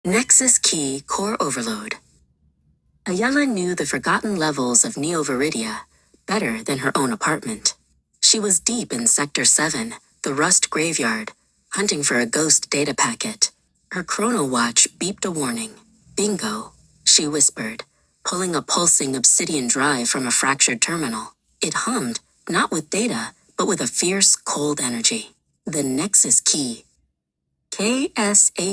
Nexus Key Core Overload. Ayala knew the forgotten levels of Neo-Viridia better than her own apartment. She was deep in Sector 7, the Rust Graveyard, hunting for a ghost data packet. Her chrono watch beeped a warning. Bingo, she whispered, pulling a pulsing obsidian drive from a fractured terminal. It hummed, not with data, but with a fierce, cold energy. The Nexus Key. KSHHHK.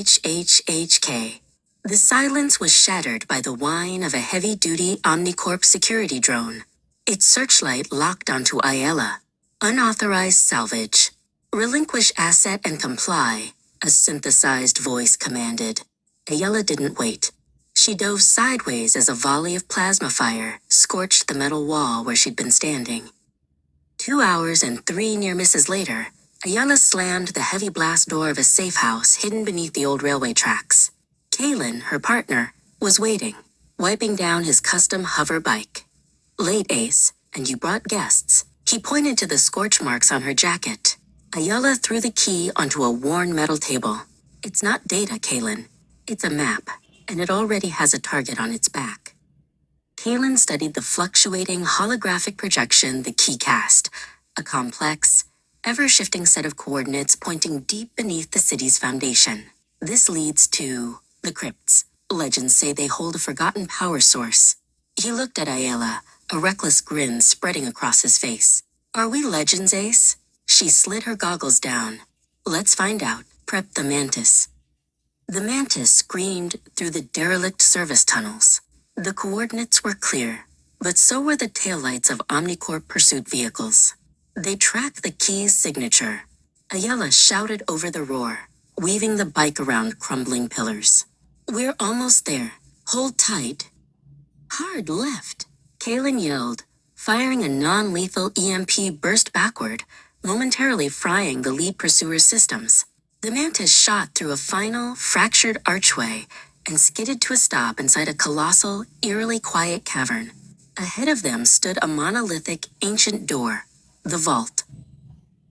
The silence was shattered by the whine of a heavy-duty Omnicorp security drone. Its searchlight locked onto Ayala. Unauthorized salvage. Relinquish asset and comply, a synthesized voice commanded. Ayala didn't wait. She dove sideways as a volley of plasma fire scorched the metal wall where she'd been standing. 2 hours and 3 near misses later, Ayala slammed the heavy blast door of a safe house hidden beneath the old railway tracks. Kalen, her partner, was waiting, wiping down his custom hover bike. Late, Ace, and you brought guests. He pointed to the scorch marks on her jacket. Ayala threw the key onto a worn metal table. It's not data, Kalen. It's a map, and it already has a target on its back. Kalen studied the fluctuating holographic projection the key cast, a complex, ever-shifting set of coordinates pointing deep beneath the city's foundation. This leads to the crypts. Legends say they hold a forgotten power source. He looked at Ayala, a reckless grin spreading across his face. Are we legends, Ace? She slid her goggles down. Let's find out, prepped the Mantis. The Mantis screamed through the derelict service tunnels. The coordinates were clear, but so were the taillights of Omnicorp pursuit vehicles. They tracked the key's signature. Ayala shouted over the roar, weaving the bike around crumbling pillars. We're almost there. Hold tight. Hard left, Kalen yelled, firing a non-lethal EMP burst backward, momentarily frying the lead pursuer's systems. The Mantis shot through a final, fractured archway and skidded to a stop inside a colossal, eerily quiet cavern. Ahead of them stood a monolithic, ancient door, the vault.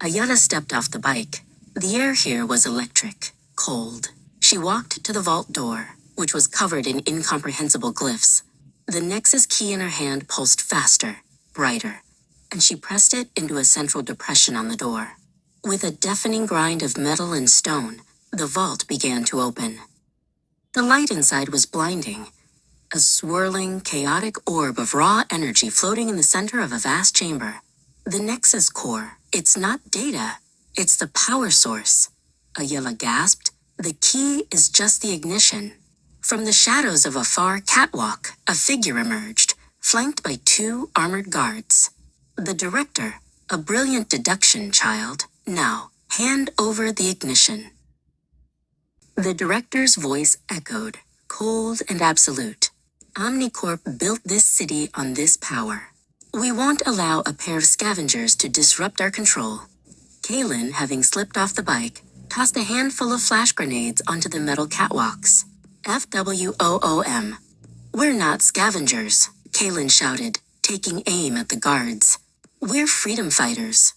Ayala stepped off the bike. The air here was electric, cold. She walked to the vault door, which was covered in incomprehensible glyphs. The Nexus key in her hand pulsed faster, brighter, and she pressed it into a central depression on the door. With a deafening grind of metal and stone, the vault began to open. The light inside was blinding, a swirling, chaotic orb of raw energy floating in the center of a vast chamber. The Nexus core, it's not data, it's the power source. Ayala gasped. The key is just the ignition. From the shadows of a far catwalk, a figure emerged, flanked by 2 armored guards. The director, a brilliant deduction child. Now, hand over the ignition. The director's voice echoed, cold and absolute. Omnicorp built this city on this power. We won't allow a pair of scavengers to disrupt our control. Kalen, having slipped off the bike, tossed a handful of flash grenades onto the metal catwalks. FWOOM. We're not scavengers, Kalen shouted, taking aim at the guards. We're freedom fighters.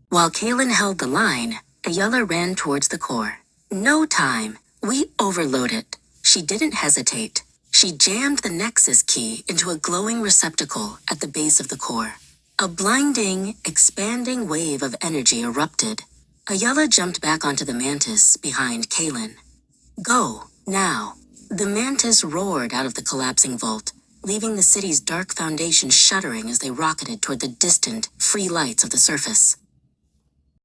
While Kalen held the line, Ayala ran towards the core. No time. We overload it. She didn't hesitate. She jammed the Nexus key into a glowing receptacle at the base of the core. A blinding, expanding wave of energy erupted. Ayala jumped back onto the Mantis behind Kalen. Go, now. The Mantis roared out of the collapsing vault, leaving the city's dark foundation shuddering as they rocketed toward the distant, free lights of the surface.